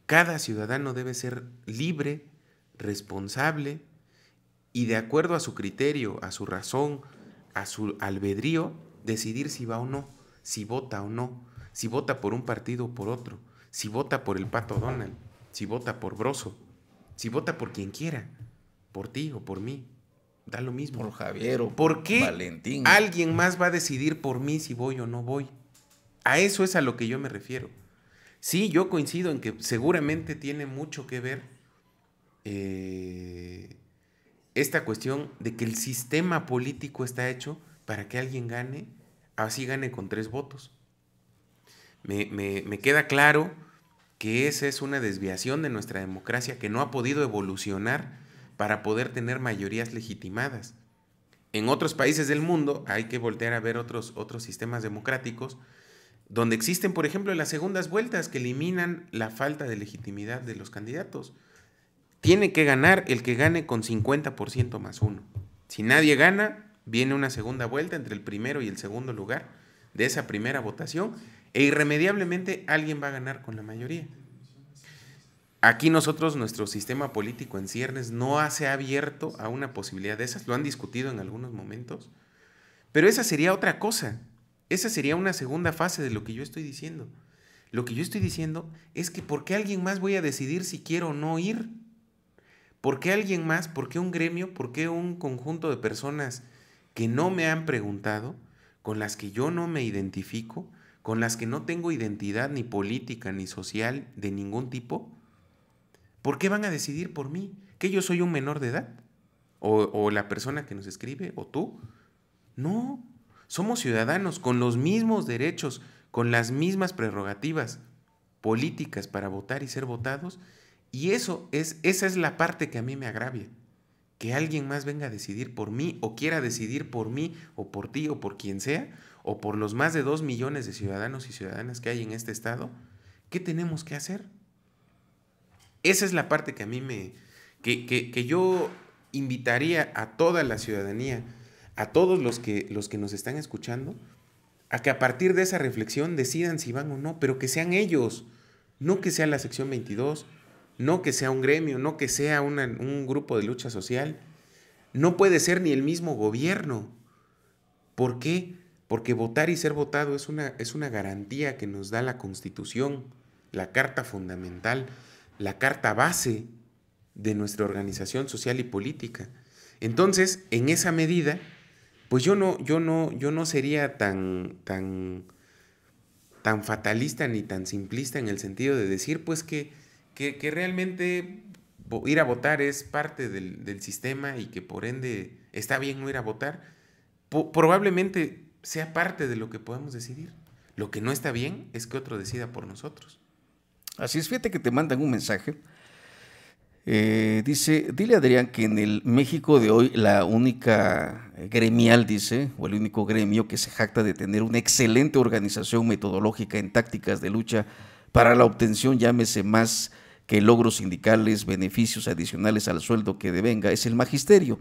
cada ciudadano debe ser libre, responsable y de acuerdo a su criterio, a su razón, a su albedrío, decidir si va o no, si vota o no, si vota por un partido o por otro, si vota por el Pato Donald, si vota por Broso, si vota por quien quiera, por ti o por mí, da lo mismo. Por Javier o ¿Por qué Valentín. alguien más va a decidir por mí si voy o no voy? A eso es a lo que yo me refiero. Sí, yo coincido en que seguramente tiene mucho que ver esta cuestión de que el sistema político está hecho para que alguien gane, así gane con 3 votos. Me queda claro que esa es una desviación de nuestra democracia que no ha podido evolucionar para poder tener mayorías legitimadas. En otros países del mundo hay que voltear a ver otros sistemas democráticos donde existen, por ejemplo, las segundas vueltas que eliminan la falta de legitimidad de los candidatos. Tiene que ganar el que gane con 50% más 1. Si nadie gana, viene una segunda vuelta entre el primero y el segundo lugar de esa primera votación e irremediablemente alguien va a ganar con la mayoría. Aquí nuestro sistema político en ciernes no se ha abierto a una posibilidad de esas, lo han discutido en algunos momentos, pero esa sería otra cosa, esa sería una segunda fase de lo que yo estoy diciendo. Lo que yo estoy diciendo es que ¿por qué alguien más voy a decidir si quiero o no ir? ¿Por qué alguien más? ¿Por qué un gremio? ¿Por qué un conjunto de personas que no me han preguntado, con las que yo no me identifico, con las que no tengo identidad ni política ni social de ningún tipo? ¿Por qué van a decidir por mí? ¿Que yo soy un menor de edad? ¿O la persona que nos escribe? ¿O tú? No, somos ciudadanos con los mismos derechos, con las mismas prerrogativas políticas para votar y ser votados. Y esa es la parte que a mí me agravia. Que alguien más venga a decidir por mí o quiera decidir por mí o por ti o por quien sea o por los más de 2 millones de ciudadanos y ciudadanas que hay en este estado. ¿Qué tenemos que hacer? Esa es la parte que a mí que yo invitaría a toda la ciudadanía, a todos los que nos están escuchando, a que a partir de esa reflexión decidan si van o no, pero que sean ellos, no que sea la sección 22, no que sea un gremio, no que sea un grupo de lucha social, no puede ser ni el mismo gobierno. ¿Por qué? Porque votar y ser votado es una garantía que nos da la Constitución, la Carta Fundamental, la carta base de nuestra organización social y política. Entonces, en esa medida, pues yo no sería tan fatalista ni tan simplista en el sentido de decir pues que realmente ir a votar es parte del sistema y que por ende está bien no ir a votar. Probablemente sea parte de lo que podamos decidir. Lo que no está bien es que otro decida por nosotros. Así es, fíjate que te mandan un mensaje. Dice, dile a Adrián que en el México de hoy la única gremial, dice, o el único gremio que se jacta de tener una excelente organización metodológica en tácticas de lucha para la obtención, llámese más que logros sindicales, beneficios adicionales al sueldo que devenga, es el magisterio.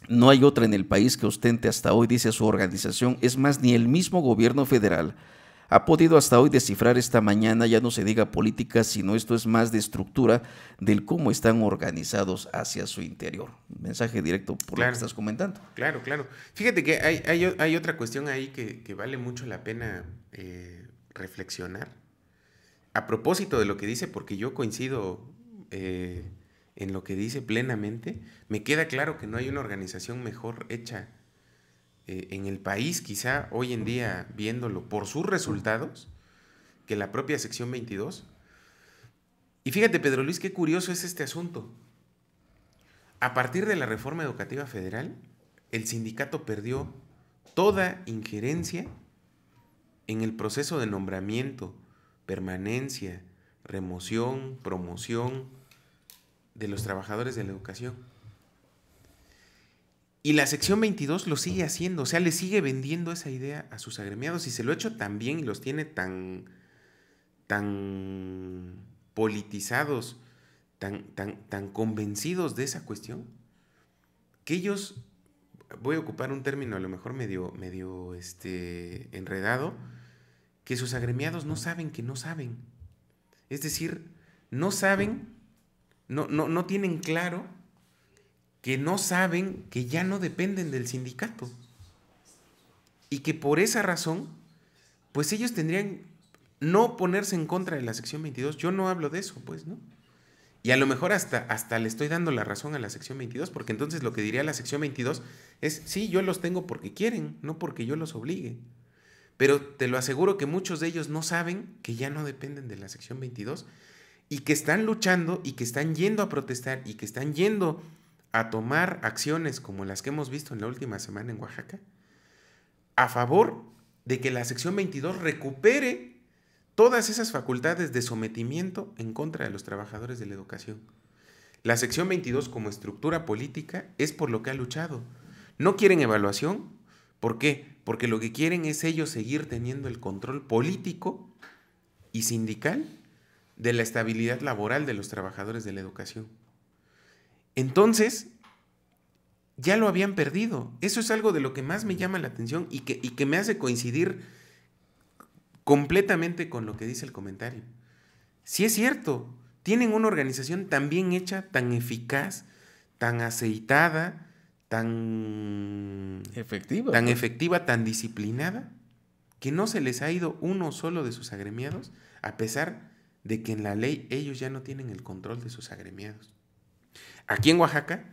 No hay otra en el país que ostente hasta hoy, dice su organización. Es más, ni el mismo gobierno federal ha podido hasta hoy descifrar esta mañana, ya no se diga política, sino esto es más de estructura del cómo están organizados hacia su interior. Mensaje directo por lo que estás comentando. Claro. Fíjate que hay otra cuestión ahí que vale mucho la pena reflexionar. A propósito de lo que dice, porque yo coincido en lo que dice plenamente, me queda claro que no hay una organización mejor hecha en el país, quizá hoy en día, viéndolo por sus resultados, que la propia sección 22. Y fíjate, Pedro Luis, qué curioso es este asunto. A partir de la reforma educativa federal, el sindicato perdió toda injerencia en el proceso de nombramiento, permanencia, remoción, promoción de los trabajadores de la educación. Y la sección 22 lo sigue haciendo, o sea, le sigue vendiendo esa idea a sus agremiados y se lo ha hecho tan bien y los tiene tan politizados, tan convencidos de esa cuestión, que ellos, voy a ocupar un término a lo mejor medio enredado, que sus agremiados no saben que no saben. Es decir, no saben, no tienen claro que no saben que ya no dependen del sindicato. Y que por esa razón, pues ellos tendrían no ponerse en contra de la sección 22. Yo no hablo de eso, pues, ¿no? Y a lo mejor hasta le estoy dando la razón a la sección 22, porque entonces lo que diría la sección 22 es, sí, yo los tengo porque quieren, no porque yo los obligue. Pero te lo aseguro que muchos de ellos no saben que ya no dependen de la sección 22 y que están luchando y que están yendo a protestar y que están yendo a tomar acciones como las que hemos visto en la última semana en Oaxaca, a favor de que la sección 22 recupere todas esas facultades de sometimiento en contra de los trabajadores de la educación. La sección 22 como estructura política es por lo que ha luchado. No quieren evaluación. ¿Por qué? Porque lo que quieren es ellos seguir teniendo el control político y sindical de la estabilidad laboral de los trabajadores de la educación. Entonces, ya lo habían perdido. Eso es algo de lo que más me llama la atención y que me hace coincidir completamente con lo que dice el comentario. Sí es cierto, tienen una organización tan bien hecha, tan eficaz, tan aceitada, tan efectiva, tan disciplinada, que no se les ha ido uno solo de sus agremiados, a pesar de que en la ley ellos ya no tienen el control de sus agremiados. Aquí en Oaxaca,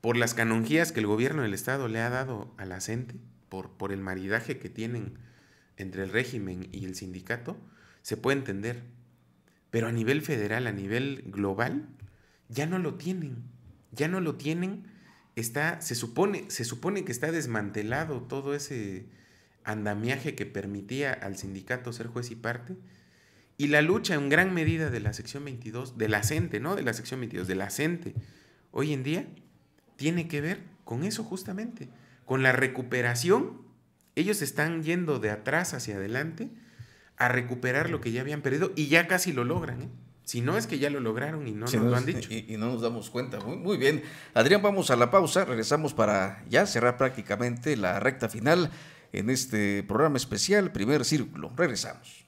por las canonjías que el gobierno del estado le ha dado a la CENTE, por el maridaje que tienen entre el régimen y el sindicato, se puede entender. Pero a nivel federal, a nivel global, ya no lo tienen. Ya no lo tienen. Se supone que está desmantelado todo ese andamiaje que permitía al sindicato ser juez y parte. Y la lucha en gran medida de la sección 22, de la CENTE, no de la sección 22, de la CENTE, hoy en día, tiene que ver con eso justamente, con la recuperación. Ellos están yendo de atrás hacia adelante a recuperar lo que ya habían perdido y ya casi lo logran, ¿eh? Si no es que ya lo lograron y no nos lo han dicho. Y no nos damos cuenta. Muy bien. Adrián, vamos a la pausa. Regresamos para ya cerrar prácticamente la recta final en este programa especial, Primer Círculo. Regresamos.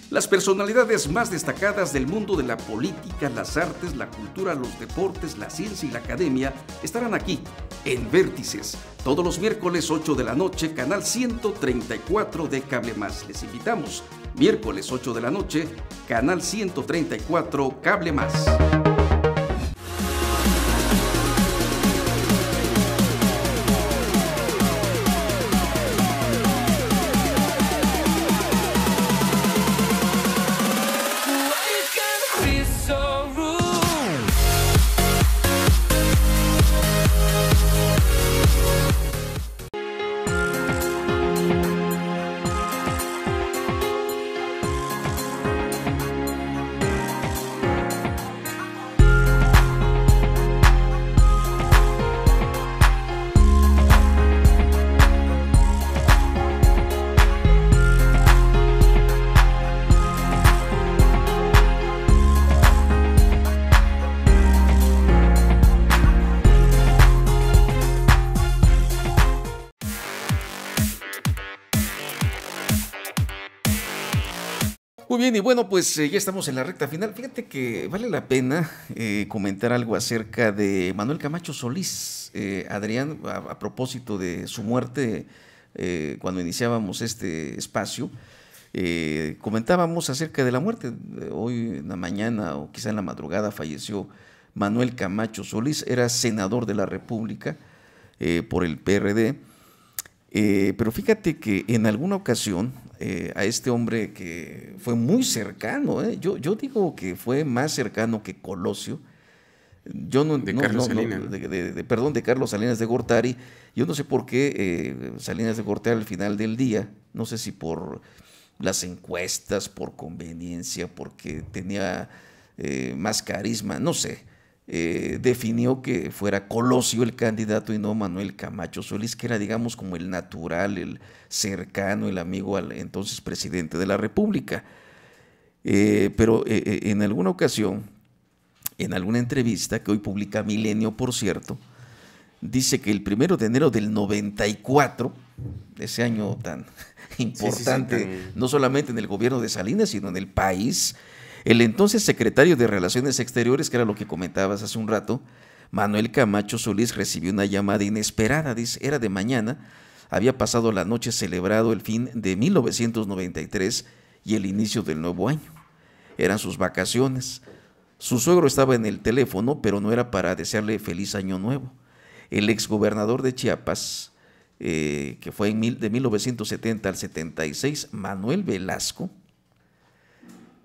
Las personalidades más destacadas del mundo de la política, las artes, la cultura, los deportes, la ciencia y la academia estarán aquí en Vértices, todos los miércoles 8 de la noche, canal 134 de Cable Más. Les invitamos, miércoles 8 de la noche, canal 134 Cable Más. Muy bien, y bueno, pues ya estamos en la recta final. Fíjate que vale la pena comentar algo acerca de Manuel Camacho Solís. Adrián, a propósito de su muerte, cuando iniciábamos este espacio, comentábamos acerca de la muerte. Hoy en la mañana o quizá en la madrugada falleció Manuel Camacho Solís, era senador de la República por el PRD. Pero fíjate que en alguna ocasión a este hombre que fue muy cercano, yo digo que fue más cercano que Colosio, de Carlos Salinas, ¿no? Perdón, de Carlos Salinas de Gortari. Yo no sé por qué Salinas de Gortari al final del día, no sé si por las encuestas, por conveniencia, porque tenía más carisma, no sé, definió que fuera Colosio el candidato y no Manuel Camacho Solís, que era, digamos, como el natural, el cercano, el amigo al entonces presidente de la República. Pero en alguna ocasión, en alguna entrevista que hoy publica Milenio, por cierto, dice que el 1 de enero del 94, ese año tan importante, no solamente en el gobierno de Salinas, sino en el país, el entonces secretario de Relaciones Exteriores, que era lo que comentabas hace un rato, Manuel Camacho Solís, recibió una llamada inesperada. Dice, era de mañana, había pasado la noche celebrado el fin de 1993 y el inicio del nuevo año. Eran sus vacaciones. Su suegro estaba en el teléfono, pero no era para desearle feliz año nuevo. El exgobernador de Chiapas, que fue de 1970 al 76, Manuel Velasco,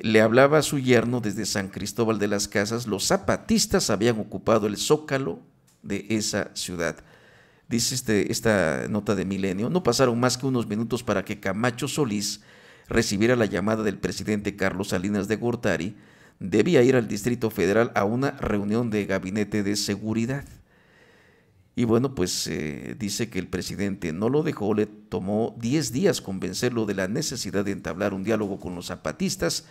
le hablaba a su yerno desde San Cristóbal de las Casas. Los zapatistas habían ocupado el zócalo de esa ciudad. Dice esta nota de Milenio, no pasaron más que unos minutos para que Camacho Solís recibiera la llamada del presidente Carlos Salinas de Gortari. Debía ir al Distrito Federal a una reunión de gabinete de seguridad. Y bueno, pues dice que el presidente no lo dejó, le tomó 10 días convencerlo de la necesidad de entablar un diálogo con los zapatistas.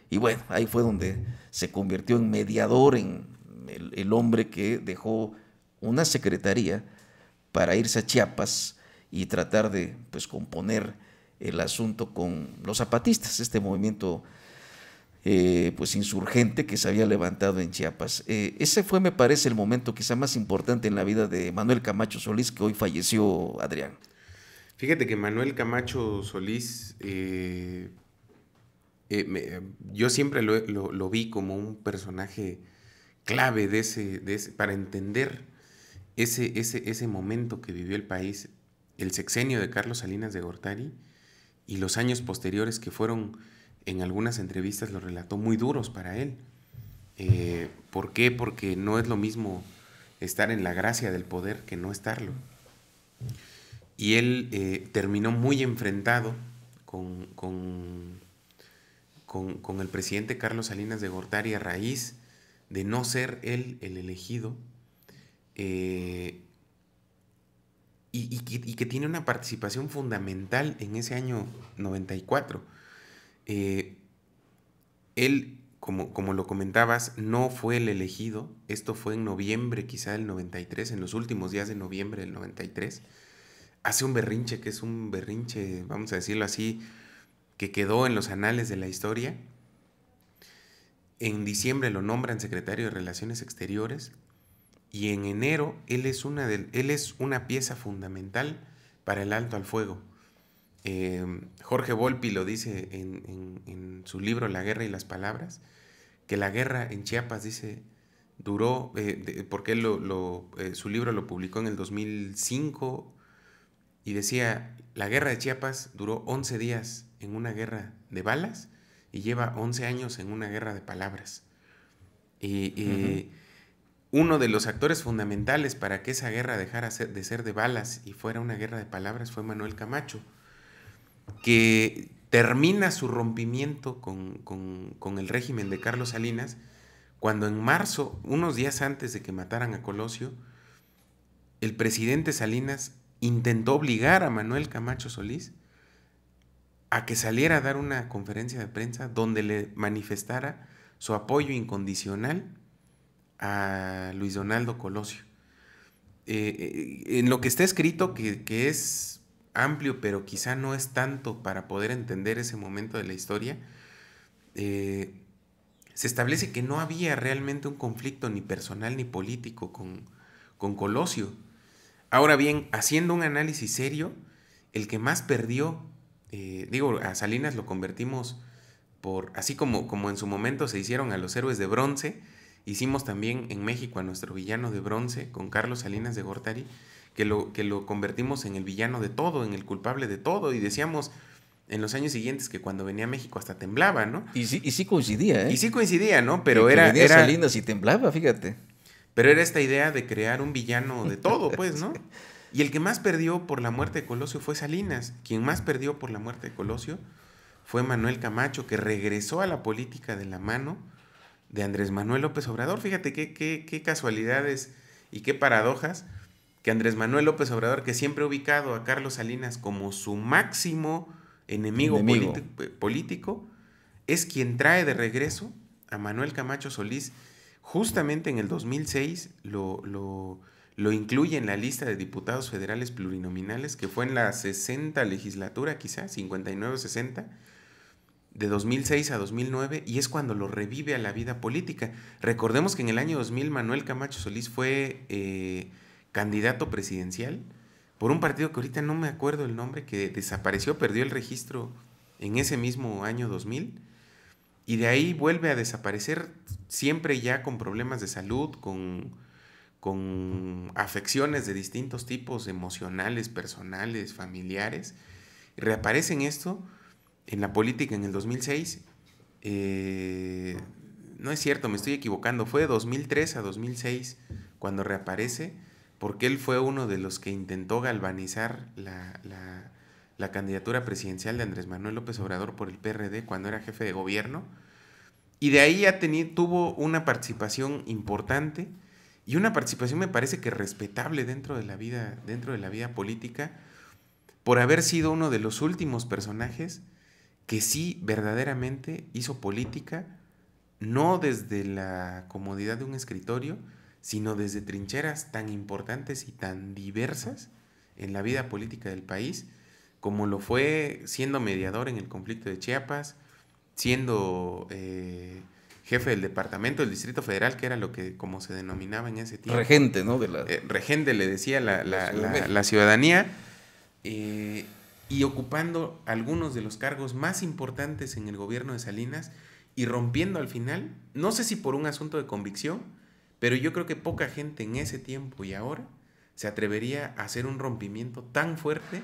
Y bueno, ahí fue donde se convirtió en mediador, en el hombre que dejó una secretaría para irse a Chiapas y tratar de pues componer el asunto con los zapatistas, este movimiento pues insurgente que se había levantado en Chiapas. Ese fue, me parece, el momento quizá más importante en la vida de Manuel Camacho Solís, que hoy falleció, Adrián. Fíjate que Manuel Camacho Solís, yo siempre lo vi como un personaje clave para entender ese momento que vivió el país, el sexenio de Carlos Salinas de Gortari y los años posteriores que fueron, en algunas entrevistas lo relató, muy duros para él. ¿Por qué? Porque no es lo mismo estar en la gracia del poder que no estarlo. Y él terminó muy enfrentado con el presidente Carlos Salinas de Gortari a raíz de no ser él el elegido, y que tiene una participación fundamental en ese año 94. Él, como lo comentabas, no fue el elegido. Esto fue en noviembre quizá del 93, en los últimos días de noviembre del 93. Hace un berrinche, que es un berrinche, vamos a decirlo así, que quedó en los anales de la historia. En diciembre lo nombran secretario de Relaciones Exteriores y en enero él es una pieza fundamental para el alto al fuego. Jorge Volpi lo dice en su libro La guerra y las palabras, que la guerra en Chiapas, dice, duró, porque él su libro lo publicó en el 2005, y decía, la guerra de Chiapas duró 11 días en una guerra de balas y lleva 11 años en una guerra de palabras. Uno de los actores fundamentales para que esa guerra dejara de ser de balas y fuera una guerra de palabras fue Manuel Camacho, que termina su rompimiento con el régimen de Carlos Salinas cuando en marzo, unos días antes de que mataran a Colosio, el presidente Salinas intentó obligar a Manuel Camacho Solís a que saliera a dar una conferencia de prensa donde le manifestara su apoyo incondicional a Luis Donaldo Colosio. En lo que está escrito, que es amplio, pero quizá no es tanto para poder entender ese momento de la historia, se establece que no había realmente un conflicto ni personal ni político con Colosio. Ahora bien, haciendo un análisis serio, el que más perdió, a Salinas lo convertimos así como en su momento se hicieron a los héroes de bronce, hicimos también en México a nuestro villano de bronce con Carlos Salinas de Gortari, que lo convertimos en el villano de todo, en el culpable de todo, y decíamos en los años siguientes que cuando venía a México hasta temblaba, ¿no? Y sí coincidía, ¿eh? Y sí coincidía, ¿no? Pero que era Salinas y temblaba, fíjate. Pero era esta idea de crear un villano de todo, pues, ¿no? Y el que más perdió por la muerte de Colosio fue Salinas. Quien más perdió por la muerte de Colosio fue Manuel Camacho, que regresó a la política de la mano de Andrés Manuel López Obrador. Fíjate qué casualidades y qué paradojas, que Andrés Manuel López Obrador, que siempre ha ubicado a Carlos Salinas como su máximo enemigo. Político, es quien trae de regreso a Manuel Camacho Solís. Justamente en el 2006 lo incluye en la lista de diputados federales plurinominales, que fue en la 60 legislatura, quizás, 59-60, de 2006 a 2009, y es cuando lo revive a la vida política. Recordemos que en el año 2000 Manuel Camacho Solís fue candidato presidencial por un partido que ahorita no me acuerdo el nombre, que desapareció, perdió el registro en ese mismo año 2000, y de ahí vuelve a desaparecer, siempre ya con problemas de salud, con afecciones de distintos tipos, emocionales, personales, familiares. Y reaparece en esto, en la política, en el 2006. No es cierto, me estoy equivocando, fue de 2003 a 2006 cuando reaparece, porque él fue uno de los que intentó galvanizar la candidatura presidencial de Andrés Manuel López Obrador por el PRD cuando era jefe de gobierno, y de ahí tuvo una participación importante, y una participación me parece que respetable dentro de la vida política, por haber sido uno de los últimos personajes que sí verdaderamente hizo política, no desde la comodidad de un escritorio, sino desde trincheras tan importantes y tan diversas en la vida política del país, como lo fue siendo mediador en el conflicto de Chiapas, siendo jefe del departamento del Distrito Federal, que era como se denominaba en ese tiempo. Regente, ¿no? Regente le decía la ciudadanía, y ocupando algunos de los cargos más importantes en el gobierno de Salinas, y rompiendo al final, no sé si por un asunto de convicción, pero yo creo que poca gente en ese tiempo y ahora se atrevería a hacer un rompimiento tan fuerte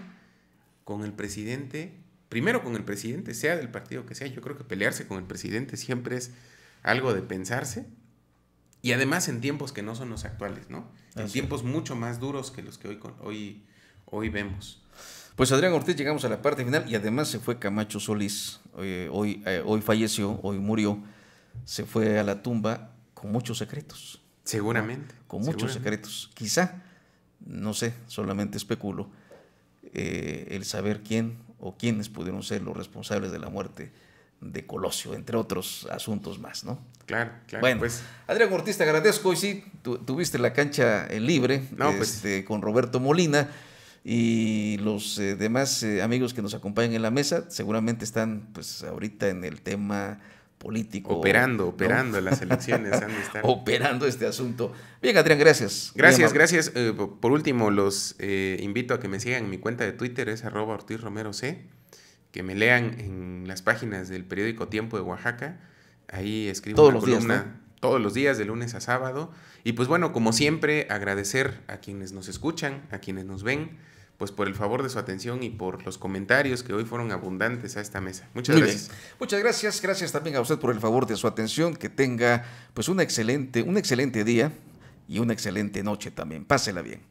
con el presidente, primero con el presidente, sea del partido que sea. Yo creo que pelearse con el presidente siempre es algo de pensarse, y además en tiempos que no son los actuales, ¿no? En tiempos mucho más duros que los que hoy vemos. Pues Adrián Ortiz, llegamos a la parte final, y además se fue Camacho Solís, hoy falleció, hoy murió, se fue a la tumba con muchos secretos. Seguramente. Con muchos secretos. Quizá, no sé, solamente especulo, el saber quién o quiénes pudieron ser los responsables de la muerte de Colosio, entre otros asuntos más, ¿no? Claro. Bueno, pues Adrián Ortiz, te agradezco. Hoy sí, tuviste la cancha libre, con Roberto Molina, y los demás amigos que nos acompañan en la mesa seguramente están pues ahorita en el tema político. Operando las elecciones. Han de estar operando este asunto. Bien, Adrián, gracias. Gracias. Por último, los invito a que me sigan en mi cuenta de Twitter, es @OrtizRomeroC, que me lean en las páginas del periódico Tiempo de Oaxaca. Ahí escribo todos una los columna días, ¿no? Todos los días, de lunes a sábado. Y pues bueno, como siempre, agradecer a quienes nos escuchan, a quienes nos ven, pues por el favor de su atención y por los comentarios que hoy fueron abundantes a esta mesa. Muchas gracias. Bien. Muchas gracias. Gracias también a usted por el favor de su atención. Que tenga pues un excelente día y una excelente noche también. Pásela bien.